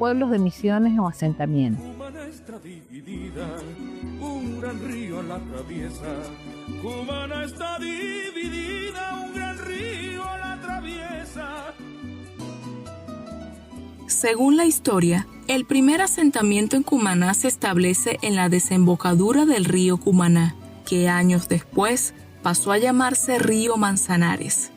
pueblos de misiones o asentamientos. Cumaná está dividida, un gran río la atraviesa. Cumaná está dividida, un gran río la atraviesa. Según la historia, el primer asentamiento en Cumaná se establece en la desembocadura del río Cumaná, que años después pasó a llamarse Río Manzanares.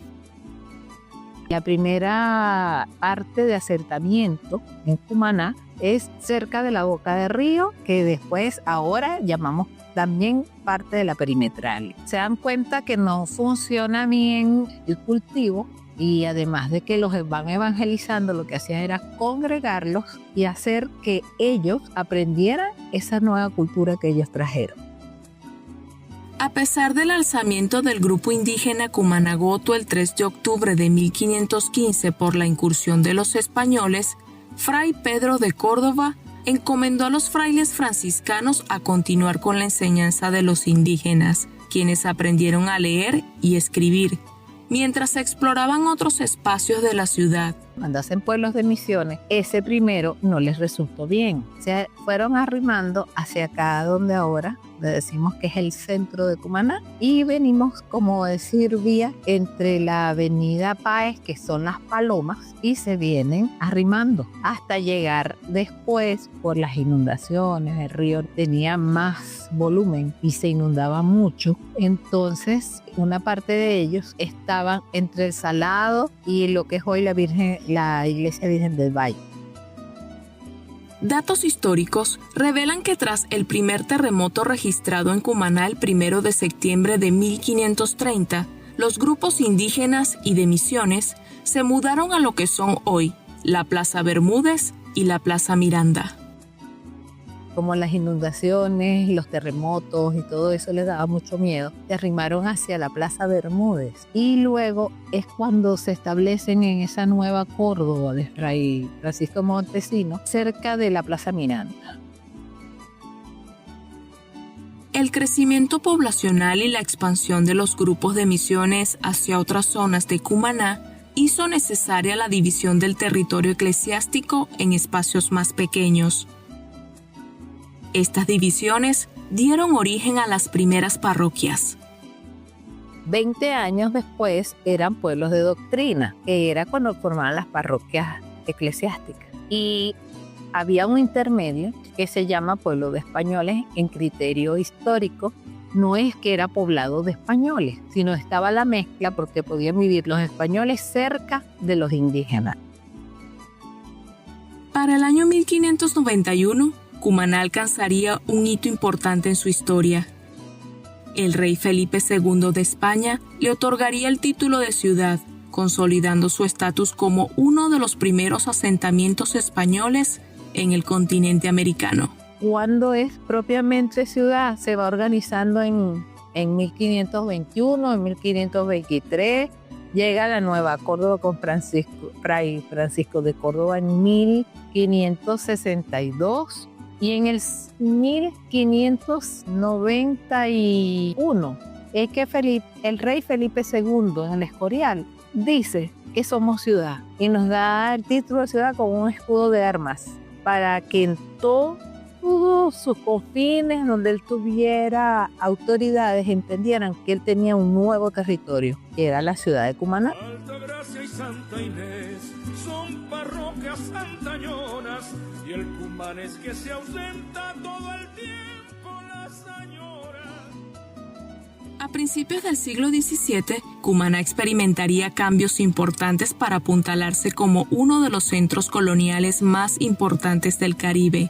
La primera parte de asentamiento en Cumaná es cerca de la boca del río, que después ahora llamamos también parte de la perimetral. Se dan cuenta que no funciona bien el cultivo y además de que los van evangelizando, lo que hacían era congregarlos y hacer que ellos aprendieran esa nueva cultura que ellos trajeron. A pesar del alzamiento del grupo indígena Cumanagoto el 3 de octubre de 1515 por la incursión de los españoles, Fray Pedro de Córdoba encomendó a los frailes franciscanos a continuar con la enseñanza de los indígenas, quienes aprendieron a leer y escribir, mientras exploraban otros espacios de la ciudad. Cuando hacen pueblos de misiones, ese primero no les resultó bien. Se fueron arrimando hacia acá donde ahora le decimos que es el centro de Cumaná, y venimos, como decir, vía entre la avenida Páez, que son las Palomas, y se vienen arrimando hasta llegar después por las inundaciones. El río tenía más volumen y se inundaba mucho, entonces una parte de ellos estaban entre el Salado y lo que es hoy la Iglesia Virgen del Valle. Datos históricos revelan que tras el primer terremoto registrado en Cumaná el 1 de septiembre de 1530, los grupos indígenas y de misiones se mudaron a lo que son hoy la Plaza Bermúdez y la Plaza Miranda. Como las inundaciones, los terremotos y todo eso les daba mucho miedo, se arrimaron hacia la Plaza Bermúdez. Y luego es cuando se establecen en esa nueva Córdoba de Fray Francisco Montesino, cerca de la Plaza Miranda. El crecimiento poblacional y la expansión de los grupos de misiones hacia otras zonas de Cumaná hizo necesaria la división del territorio eclesiástico en espacios más pequeños. Estas divisiones dieron origen a las primeras parroquias. 20 años después eran pueblos de doctrina, que era cuando formaban las parroquias eclesiásticas. Y había un intermedio que se llama pueblo de españoles en criterio histórico. No es que era poblado de españoles, sino estaba la mezcla porque podían vivir los españoles cerca de los indígenas. Para el año 1591, Cumaná alcanzaría un hito importante en su historia. El rey Felipe II de España le otorgaría el título de ciudad, consolidando su estatus como uno de los primeros asentamientos españoles en el continente americano. Cuando es propiamente ciudad, se va organizando en 1521, en 1523, llega la Nueva Córdoba con Fray Francisco de Córdoba en 1562. Y en el 1591 es que el rey Felipe II en el Escorial dice que somos ciudad y nos da el título de ciudad con un escudo de armas para que en todos sus confines donde él tuviera autoridades entendieran que él tenía un nuevo territorio, que era la ciudad de Cumaná. Altagracia y Santa Inés son parroquias antañonas y el cumanés que se ausenta todo el tiempo las añora. A principios del siglo XVII, Cumaná experimentaría cambios importantes para apuntalarse como uno de los centros coloniales más importantes del Caribe.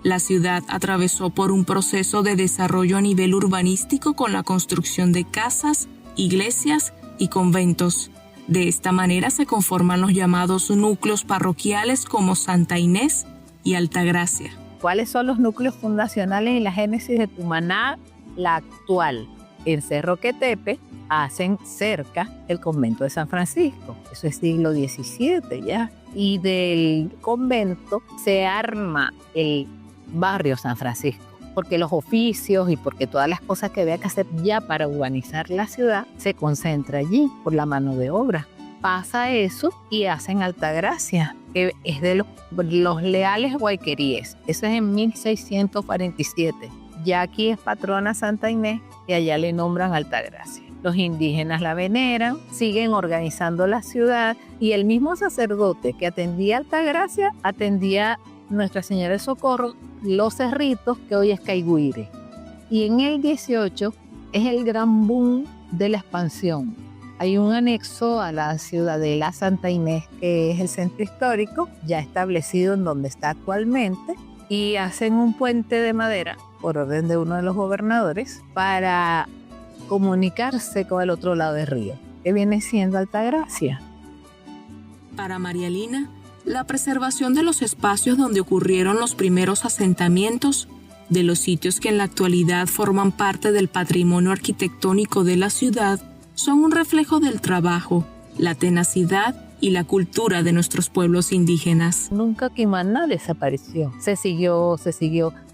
La ciudad atravesó por un proceso de desarrollo a nivel urbanístico con la construcción de casas, iglesias y conventos. De esta manera se conforman los llamados núcleos parroquiales como Santa Inés y Altagracia. ¿Cuáles son los núcleos fundacionales y la génesis de Cumaná? La actual. En Cerro Quetepe hacen cerca el convento de San Francisco. Eso es siglo XVII ya. Y del convento se arma el barrio San Francisco, porque los oficios y porque todas las cosas que había que hacer ya para urbanizar la ciudad se concentra allí por la mano de obra. pasa eso y hacen Altagracia, que es de los leales guayqueríes. Eso es en 1647. Ya aquí es patrona Santa Inés y allá le nombran Altagracia. Los indígenas la veneran, siguen organizando la ciudad y el mismo sacerdote que atendía Altagracia atendía Nuestra Señora de Socorro, Los Cerritos, que hoy es Caigüire. Y en el 18 es el gran boom de la expansión. Hay un anexo a la ciudadela Santa Inés, que es el centro histórico, ya establecido en donde está actualmente, y hacen un puente de madera, por orden de uno de los gobernadores, para comunicarse con el otro lado del río, que viene siendo Altagracia. Para María Lina, la preservación de los espacios donde ocurrieron los primeros asentamientos, de los sitios que en la actualidad forman parte del patrimonio arquitectónico de la ciudad, son un reflejo del trabajo, la tenacidad y la cultura de nuestros pueblos indígenas. Nunca Cumaná desapareció. Se siguió.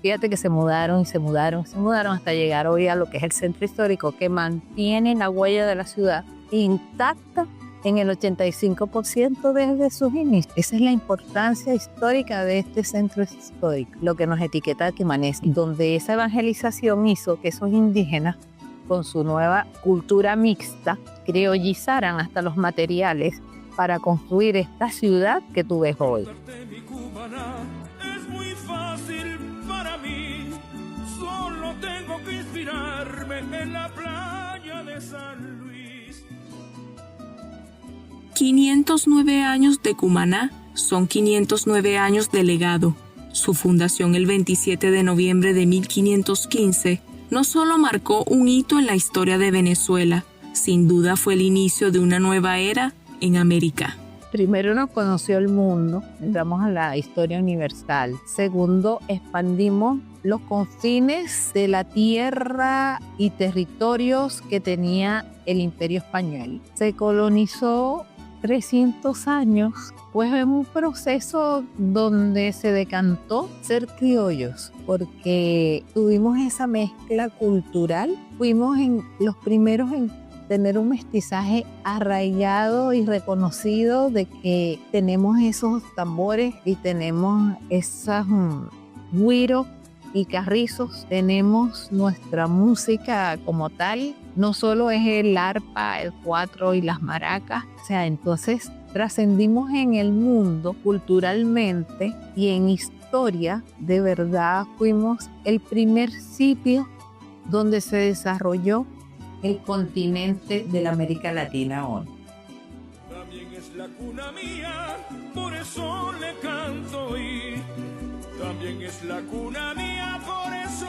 Fíjate que se mudaron hasta llegar hoy a lo que es el centro histórico, que mantiene la huella de la ciudad intacta en el 85% desde sus inicios. Esa es la importancia histórica de este centro histórico, lo que nos etiqueta de Cumanés, donde esa evangelización hizo que esos indígenas, con su nueva cultura mixta, criollizaran hasta los materiales para construir esta ciudad que tú ves hoy. Es muy fácil para mí, solo tengo que inspirarme en la playa de San Luis. 509 años de Cumaná son 509 años de legado. Su fundación el 27 de noviembre de 1515 no solo marcó un hito en la historia de Venezuela, sin duda fue el inicio de una nueva era en América. Primero nos conoció el mundo, entramos a la historia universal. Segundo, expandimos los confines de la tierra y territorios que tenía el Imperio Español. Se colonizó 300 años, pues en un proceso donde se decantó ser criollos, porque tuvimos esa mezcla cultural. Fuimos los primeros en tener un mestizaje arraigado y reconocido de que tenemos esos tambores y tenemos esas güiros y carrizos, tenemos nuestra música como tal, no solo es el arpa, el cuatro y las maracas, o sea, entonces trascendimos en el mundo culturalmente y en historia, de verdad fuimos el primer sitio donde se desarrolló el continente de la América Latina hoy. También es la cuna mía, por eso le canto y también es la cuna mía, por eso